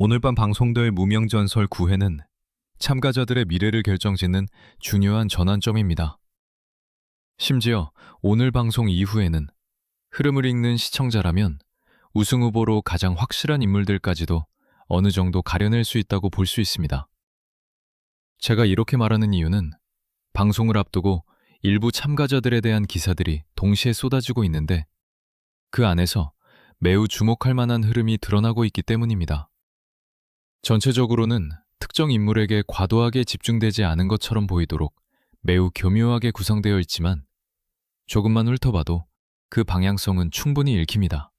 오늘 밤 방송될 무명전설 9회는 참가자들의 미래를 결정짓는 중요한 전환점입니다. 심지어 오늘 방송 이후에는 흐름을 읽는 시청자라면 우승 후보로 가장 확실한 인물들까지도 어느 정도 가려낼 수 있다고 볼 수 있습니다. 제가 이렇게 말하는 이유는 방송을 앞두고 일부 참가자들에 대한 기사들이 동시에 쏟아지고 있는데 그 안에서 매우 주목할 만한 흐름이 드러나고 있기 때문입니다. 전체적으로는 특정 인물에게 과도하게 집중되지 않은 것처럼 보이도록 매우 교묘하게 구성되어 있지만 조금만 훑어봐도 그 방향성은 충분히 읽힙니다.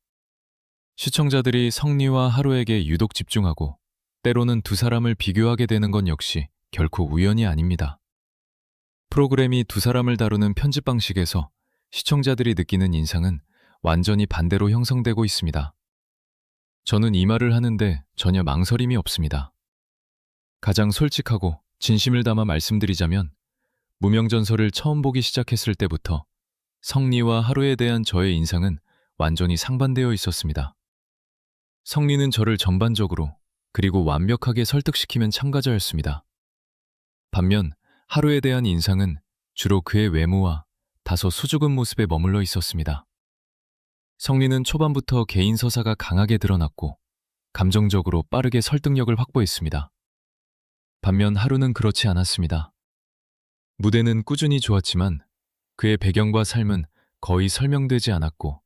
시청자들이 성리와 하루에게 유독 집중하고 때로는 두 사람을 비교하게 되는 건 역시 결코 우연이 아닙니다. 프로그램이 두 사람을 다루는 편집 방식에서 시청자들이 느끼는 인상은 완전히 반대로 형성되고 있습니다. 저는 이 말을 하는데 전혀 망설임이 없습니다. 가장 솔직하고 진심을 담아 말씀드리자면 무명전설을 처음 보기 시작했을 때부터 성리와 하루에 대한 저의 인상은 완전히 상반되어 있었습니다. 성리는 저를 전반적으로 그리고 완벽하게 설득시키는 참가자였습니다. 반면 하루에 대한 인상은 주로 그의 외모와 다소 수줍은 모습에 머물러 있었습니다. 성리는 초반부터 개인 서사가 강하게 드러났고 감정적으로 빠르게 설득력을 확보했습니다. 반면 하루는 그렇지 않았습니다. 무대는 꾸준히 좋았지만 그의 배경과 삶은 거의 설명되지 않았고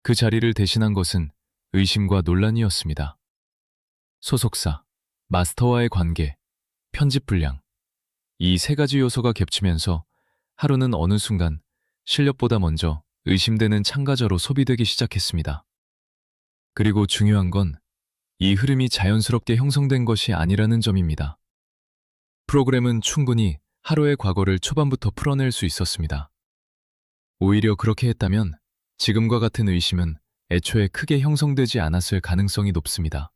그 자리를 대신한 것은 의심과 논란이었습니다. 소속사, 마스터와의 관계, 편집 분량, 이 세 가지 요소가 겹치면서 하루는 어느 순간 실력보다 먼저 의심되는 참가자로 소비되기 시작했습니다. 그리고 중요한 건 이 흐름이 자연스럽게 형성된 것이 아니라는 점입니다. 프로그램은 충분히 하루의 과거를 초반부터 풀어낼 수 있었습니다. 오히려 그렇게 했다면 지금과 같은 의심은 애초에 크게 형성되지 않았을 가능성이 높습니다.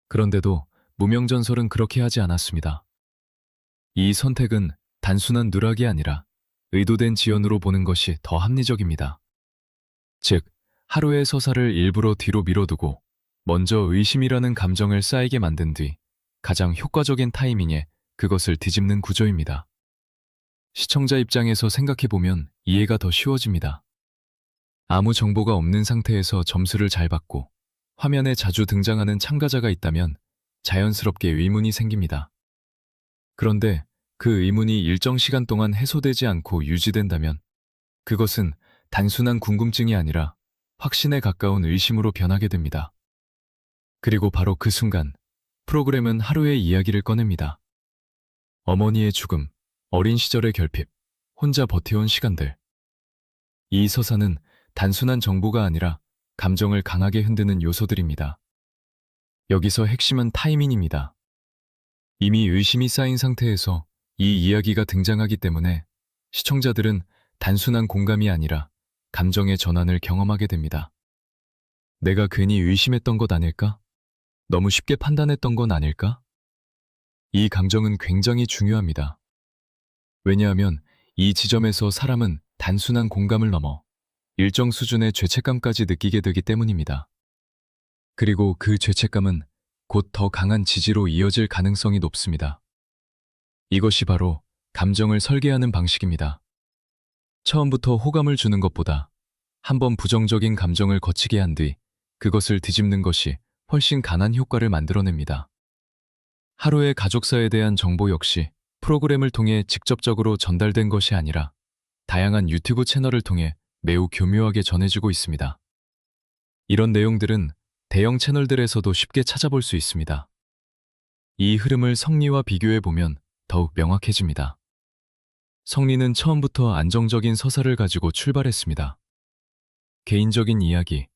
그런데도 무명전설은 그렇게 하지 않았습니다. 이 선택은 단순한 누락이 아니라 의도된 지연으로 보는 것이 더 합리적입니다. 즉, 하루의 서사를 일부러 뒤로 밀어두고 먼저 의심이라는 감정을 쌓이게 만든 뒤 가장 효과적인 타이밍에 그것을 뒤집는 구조입니다. 시청자 입장에서 생각해보면 이해가 더 쉬워집니다. 아무 정보가 없는 상태에서 점수를 잘 받고 화면에 자주 등장하는 참가자가 있다면 자연스럽게 의문이 생깁니다. 그런데 그 의문이 일정 시간 동안 해소되지 않고 유지된다면 그것은 단순한 궁금증이 아니라 확신에 가까운 의심으로 변하게 됩니다. 그리고 바로 그 순간 프로그램은 하루의 이야기를 꺼냅니다. 어머니의 죽음, 어린 시절의 결핍, 혼자 버텨온 시간들. 이 서사는 단순한 정보가 아니라 감정을 강하게 흔드는 요소들입니다. 여기서 핵심은 타이밍입니다. 이미 의심이 쌓인 상태에서 이 이야기가 등장하기 때문에 시청자들은 단순한 공감이 아니라 감정의 전환을 경험하게 됩니다. 내가 괜히 의심했던 것 아닐까? 너무 쉽게 판단했던 건 아닐까? 이 감정은 굉장히 중요합니다. 왜냐하면 이 지점에서 사람은 단순한 공감을 넘어 일정 수준의 죄책감까지 느끼게 되기 때문입니다. 그리고 그 죄책감은 곧 더 강한 지지로 이어질 가능성이 높습니다. 이것이 바로 감정을 설계하는 방식입니다. 처음부터 호감을 주는 것보다 한번 부정적인 감정을 거치게 한 뒤 그것을 뒤집는 것이 훨씬 강한 효과를 만들어냅니다. 하루의 가족사에 대한 정보 역시 프로그램을 통해 직접적으로 전달된 것이 아니라 다양한 유튜브 채널을 통해 매우 교묘하게 전해지고 있습니다. 이런 내용들은 대형 채널들에서도 쉽게 찾아볼 수 있습니다. 이 흐름을 성리와 비교해보면 더욱 명확해집니다. 성리는 처음부터 안정적인 서사를 가지고 출발했습니다. 개인적인 이야기,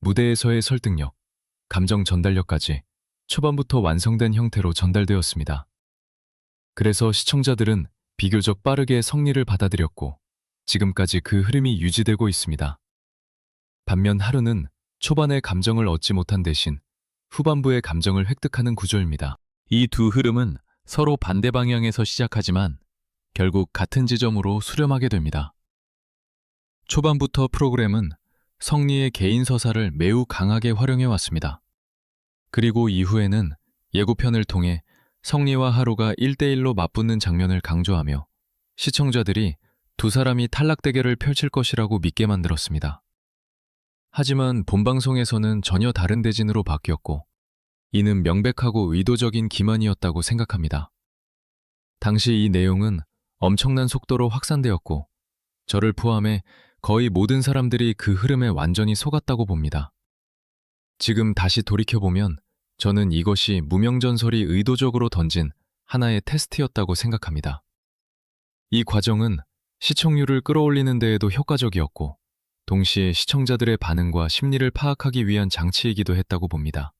무대에서의 설득력, 감정 전달력까지 초반부터 완성된 형태로 전달되었습니다. 그래서 시청자들은 비교적 빠르게 성리를 받아들였고 지금까지 그 흐름이 유지되고 있습니다. 반면 하루는 초반의 감정을 얻지 못한 대신 후반부의 감정을 획득하는 구조입니다. 이 두 흐름은 서로 반대 방향에서 시작하지만 결국 같은 지점으로 수렴하게 됩니다. 초반부터 프로그램은 성리의 개인 서사를 매우 강하게 활용해 왔습니다. 그리고 이후에는 예고편을 통해 성리와 하루가 1대1로 맞붙는 장면을 강조하며 시청자들이 두 사람이 탈락 대결을 펼칠 것이라고 믿게 만들었습니다. 하지만 본방송에서는 전혀 다른 대진으로 바뀌었고, 이는 명백하고 의도적인 기만이었다고 생각합니다. 당시 이 내용은 엄청난 속도로 확산되었고, 저를 포함해 거의 모든 사람들이 그 흐름에 완전히 속았다고 봅니다. 지금 다시 돌이켜보면 저는 이것이 무명전설이 의도적으로 던진 하나의 테스트였다고 생각합니다. 이 과정은 시청률을 끌어올리는 데에도 효과적이었고, 동시에 시청자들의 반응과 심리를 파악하기 위한 장치이기도 했다고 봅니다.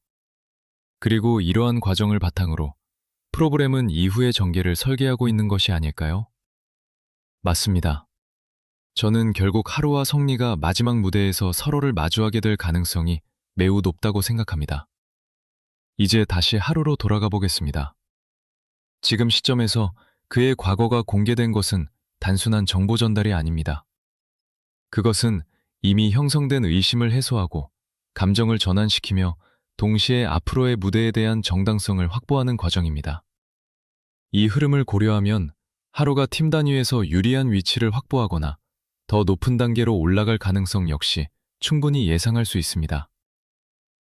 그리고 이러한 과정을 바탕으로 프로그램은 이후의 전개를 설계하고 있는 것이 아닐까요? 맞습니다. 저는 결국 하루와 성리가 마지막 무대에서 서로를 마주하게 될 가능성이 매우 높다고 생각합니다. 이제 다시 하루로 돌아가 보겠습니다. 지금 시점에서 그의 과거가 공개된 것은 단순한 정보 전달이 아닙니다. 그것은 이미 형성된 의심을 해소하고 감정을 전환시키며 동시에 앞으로의 무대에 대한 정당성을 확보하는 과정입니다. 이 흐름을 고려하면 하루가 팀 단위에서 유리한 위치를 확보하거나 더 높은 단계로 올라갈 가능성 역시 충분히 예상할 수 있습니다.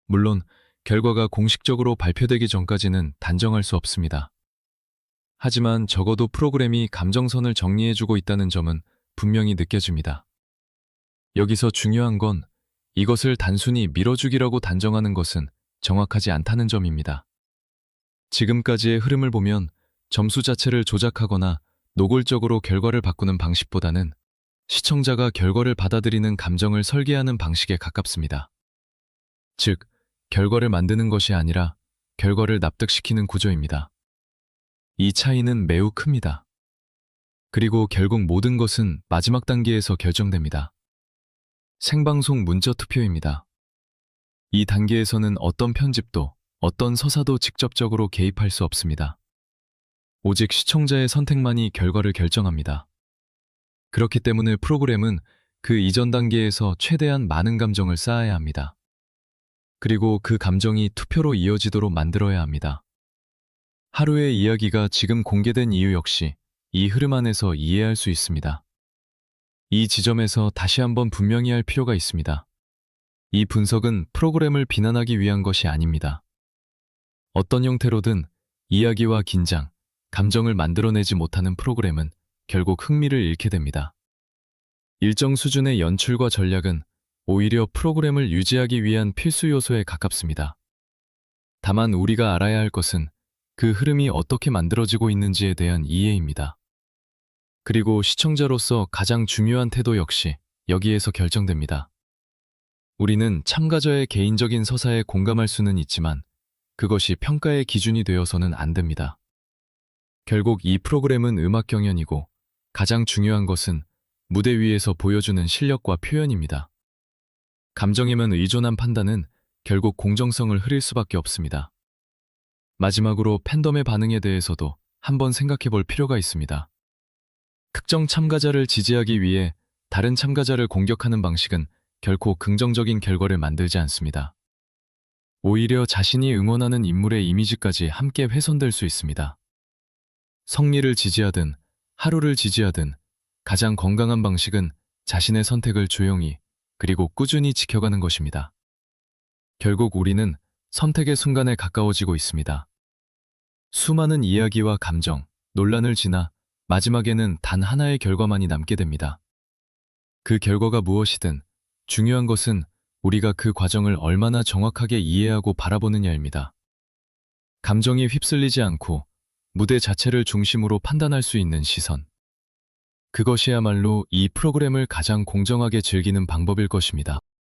물론 결과가 공식적으로 발표되기 전까지는 단정할 수 없습니다. 하지만 적어도 프로그램이 감정선을 정리해주고 있다는 점은 분명히 느껴집니다. 여기서 중요한 건 이것을 단순히 밀어주기라고 단정하는 것은 정확하지 않다는 점입니다. 지금까지의 흐름을 보면 점수 자체를 조작하거나 노골적으로 결과를 바꾸는 방식보다는 시청자가 결과를 받아들이는 감정을 설계하는 방식에 가깝습니다. 즉, 결과를 만드는 것이 아니라 결과를 납득시키는 구조입니다. 이 차이는 매우 큽니다. 그리고 결국 모든 것은 마지막 단계에서 결정됩니다. 생방송 문자 투표입니다. 이 단계에서는 어떤 편집도, 어떤 서사도 직접적으로 개입할 수 없습니다. 오직 시청자의 선택만이 결과를 결정합니다. 그렇기 때문에 프로그램은 그 이전 단계에서 최대한 많은 감정을 쌓아야 합니다. 그리고 그 감정이 투표로 이어지도록 만들어야 합니다. 하루의 이야기가 지금 공개된 이유 역시 이 흐름 안에서 이해할 수 있습니다. 이 지점에서 다시 한번 분명히 할 필요가 있습니다. 이 분석은 프로그램을 비난하기 위한 것이 아닙니다. 어떤 형태로든 이야기와 긴장, 감정을 만들어내지 못하는 프로그램은 결국 흥미를 잃게 됩니다. 일정 수준의 연출과 전략은 오히려 프로그램을 유지하기 위한 필수 요소에 가깝습니다. 다만 우리가 알아야 할 것은 그 흐름이 어떻게 만들어지고 있는지에 대한 이해입니다. 그리고 시청자로서 가장 중요한 태도 역시 여기에서 결정됩니다. 우리는 참가자의 개인적인 서사에 공감할 수는 있지만 그것이 평가의 기준이 되어서는 안 됩니다. 결국 이 프로그램은 음악 경연이고 가장 중요한 것은 무대 위에서 보여주는 실력과 표현입니다. 감정에만 의존한 판단은 결국 공정성을 흐릴 수밖에 없습니다. 마지막으로 팬덤의 반응에 대해서도 한번 생각해 볼 필요가 있습니다. 특정 참가자를 지지하기 위해 다른 참가자를 공격하는 방식은 결코 긍정적인 결과를 만들지 않습니다. 오히려 자신이 응원하는 인물의 이미지까지 함께 훼손될 수 있습니다. 성리를 지지하든 하루를 지지하든 가장 건강한 방식은 자신의 선택을 조용히 그리고 꾸준히 지켜가는 것입니다. 결국 우리는 선택의 순간에 가까워지고 있습니다. 수많은 이야기와 감정, 논란을 지나 마지막에는 단 하나의 결과만이 남게 됩니다. 그 결과가 무엇이든 중요한 것은 우리가 그 과정을 얼마나 정확하게 이해하고 바라보느냐입니다. 감정이 휩쓸리지 않고 무대 자체를 중심으로 판단할 수 있는 시선. 그것이야말로 이 프로그램을 가장 공정하게 즐기는 방법일 것입니다.